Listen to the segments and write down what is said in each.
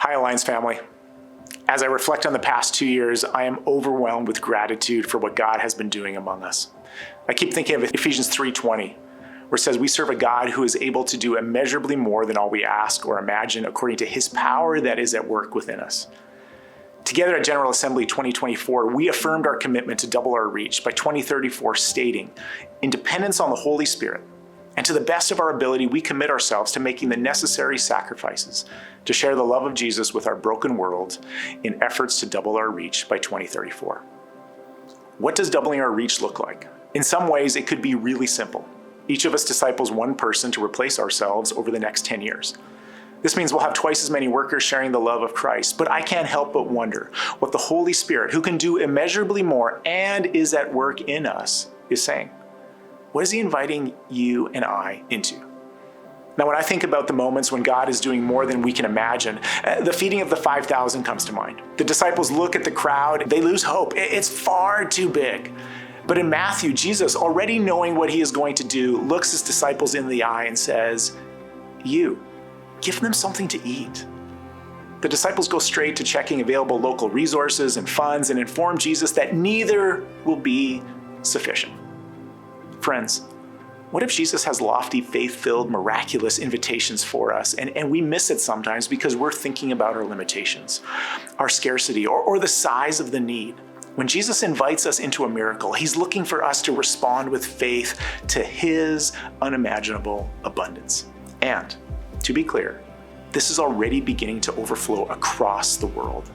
Hi, Alliance family. As I reflect on the past 2 years, I am overwhelmed with gratitude for what God has been doing among us. I keep thinking of Ephesians 3:20, where it says, we serve a God who is able to do immeasurably more than all we ask or imagine according to his power that is at work within us. Together at General Assembly 2024, we affirmed our commitment to double our reach by 2034, stating, in dependence on the Holy Spirit, and to the best of our ability, we commit ourselves to making the necessary sacrifices to share the love of Jesus with our broken world in efforts to double our reach by 2034. What does doubling our reach look like? In some ways, it could be really simple. Each of us disciples one person to replace ourselves over the next 10 years. This means we'll have twice as many workers sharing the love of Christ, but I can't help but wonder what the Holy Spirit, who can do immeasurably more and is at work in us, is saying. What is he inviting you and I into? Now, when I think about the moments when God is doing more than we can imagine, the feeding of the 5,000 comes to mind. The disciples look at the crowd, they lose hope. It's far too big. But in Matthew, Jesus, already knowing what he is going to do, looks his disciples in the eye and says, you, give them something to eat. The disciples go straight to checking available local resources and funds and inform Jesus that neither will be sufficient. Friends, what if Jesus has lofty, faith-filled, miraculous invitations for us, and we miss it sometimes because we're thinking about our limitations, our scarcity, or the size of the need? When Jesus invites us into a miracle, he's looking for us to respond with faith to his unimaginable abundance. And, to be clear, this is already beginning to overflow across the world.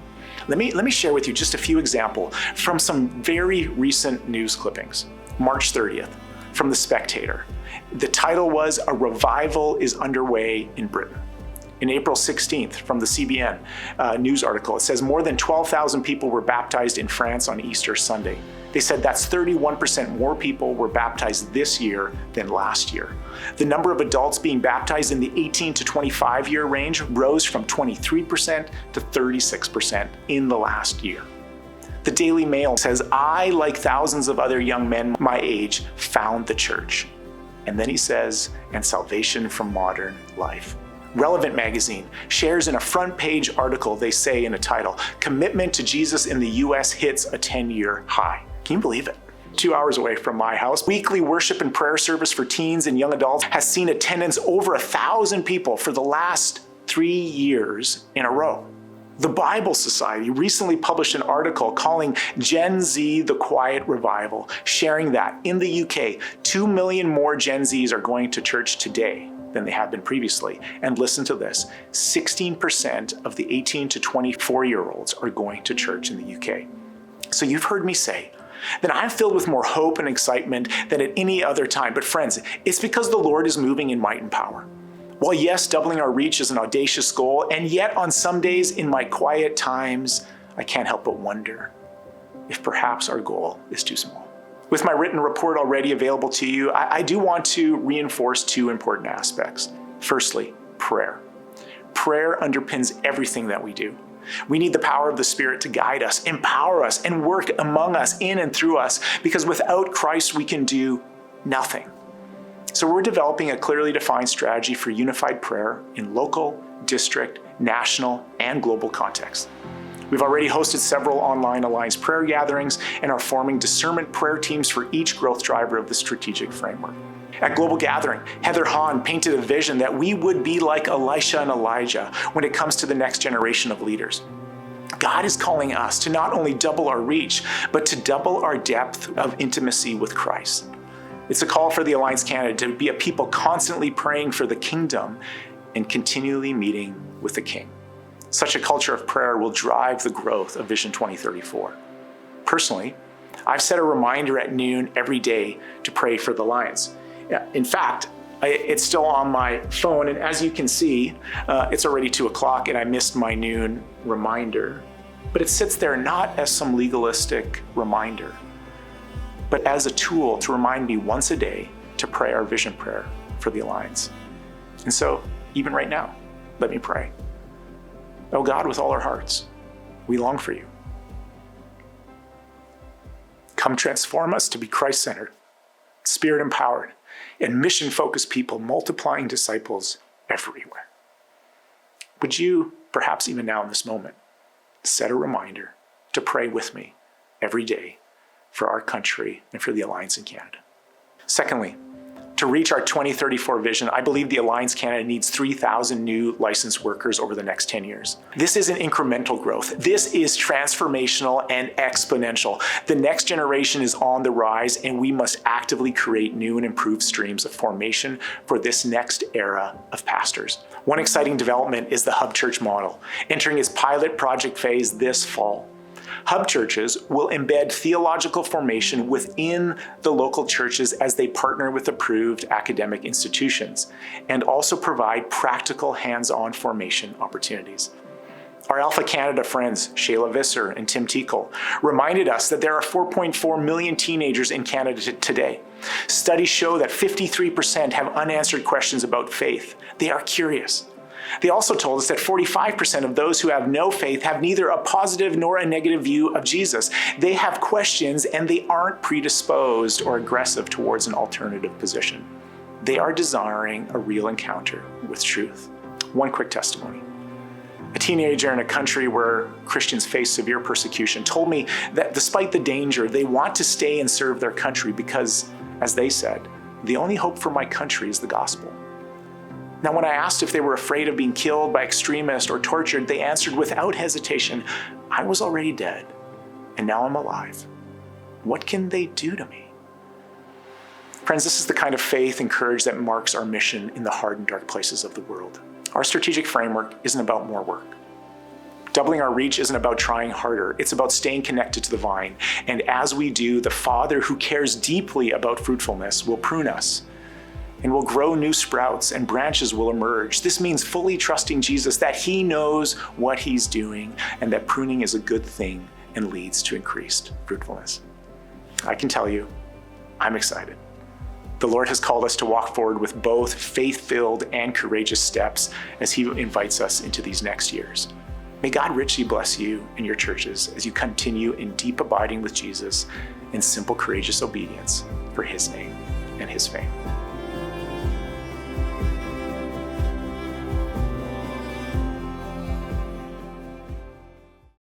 Let me share with you just a few examples from some very recent news clippings. March 30th. From The Spectator. The title was, A Revival is Underway in Britain. In April 16th, from the CBN news article, it says more than 12,000 people were baptized in France on Easter Sunday. They said that's 31% more people were baptized this year than last year. The number of adults being baptized in the 18 to 25 year range rose from 23% to 36% in the last year. The Daily Mail says, I, like thousands of other young men my age, found the church. And then he says, and salvation from modern life. Relevant magazine shares in a front page article, they say in a title, commitment to Jesus in the US hits a 10-year high. Can you believe it? 2 hours away from my house, weekly worship and prayer service for teens and young adults has seen attendance over 1,000 people for the last 3 years in a row. The Bible Society recently published an article calling Gen Z the Quiet Revival, sharing that in the UK, 2 million more Gen Zs are going to church today than they have been previously. And listen to this, 16% of the 18 to 24-year-olds are going to church in the UK. So you've heard me say that I'm filled with more hope and excitement than at any other time. But friends, it's because the Lord is moving in might and power. While yes, doubling our reach is an audacious goal, and yet on some days in my quiet times, I can't help but wonder if perhaps our goal is too small. With my written report already available to you, I do want to reinforce two important aspects. Firstly, prayer. Prayer underpins everything that we do. We need the power of the Spirit to guide us, empower us, and work among us, in and through us, because without Christ we can do nothing. So we're developing a clearly defined strategy for unified prayer in local, district, national, and global contexts. We've already hosted several online Alliance prayer gatherings and are forming discernment prayer teams for each growth driver of the strategic framework. At Global Gathering, Heather Hahn painted a vision that we would be like Elisha and Elijah when it comes to the next generation of leaders. God is calling us to not only double our reach, but to double our depth of intimacy with Christ. It's a call for the Alliance Canada to be a people constantly praying for the kingdom and continually meeting with the King. Such a culture of prayer will drive the growth of Vision 2034. Personally, I've set a reminder at noon every day to pray for the Alliance. In fact, it's still on my phone, and as you can see, it's already 2 o'clock and I missed my noon reminder. But it sits there not as some legalistic reminder, but as a tool to remind me once a day to pray our vision prayer for the Alliance. And so, even right now, let me pray. Oh God, with all our hearts, we long for you. Come transform us to be Christ-centered, Spirit-empowered, and mission-focused people multiplying disciples everywhere. would you, perhaps even now in this moment, set a reminder to pray with me every day for our country and for the Alliance in Canada? Secondly, to reach our 2034 vision, I believe the Alliance Canada needs 3,000 new licensed workers over the next 10 years. This isn't incremental growth. This is transformational and exponential. The next generation is on the rise, and we must actively create new and improved streams of formation for this next era of pastors. One exciting development is the Hub Church model, entering its pilot project phase this fall. Hub churches will embed theological formation within the local churches as they partner with approved academic institutions and also provide practical hands-on formation opportunities. Our Alpha Canada friends, Shayla Visser and Tim Teakle, reminded us that there are 4.4 million teenagers in Canada today. Studies show that 53% have unanswered questions about faith. They are curious. They also told us that 45% of those who have no faith have neither a positive nor a negative view of Jesus. They have questions and they aren't predisposed or aggressive towards an alternative position. They are desiring a real encounter with truth. One quick testimony. A teenager in a country where Christians face severe persecution told me that despite the danger, they want to stay and serve their country because, as they said, the only hope for my country is the gospel. Now, when I asked if they were afraid of being killed by extremists or tortured, they answered without hesitation, I was already dead, and now I'm alive. What can they do to me? Friends, this is the kind of faith and courage that marks our mission in the hard and dark places of the world. Our strategic framework isn't about more work. Doubling our reach isn't about trying harder. It's about staying connected to the vine. And as we do, the Father who cares deeply about fruitfulness will prune us and will grow new sprouts and branches will emerge. This means fully trusting Jesus that he knows what he's doing and that pruning is a good thing and leads to increased fruitfulness. I can tell you, I'm excited. The Lord has called us to walk forward with both faith-filled and courageous steps as he invites us into these next years. May God richly bless you and your churches as you continue in deep abiding with Jesus in simple, courageous obedience for his name and his fame.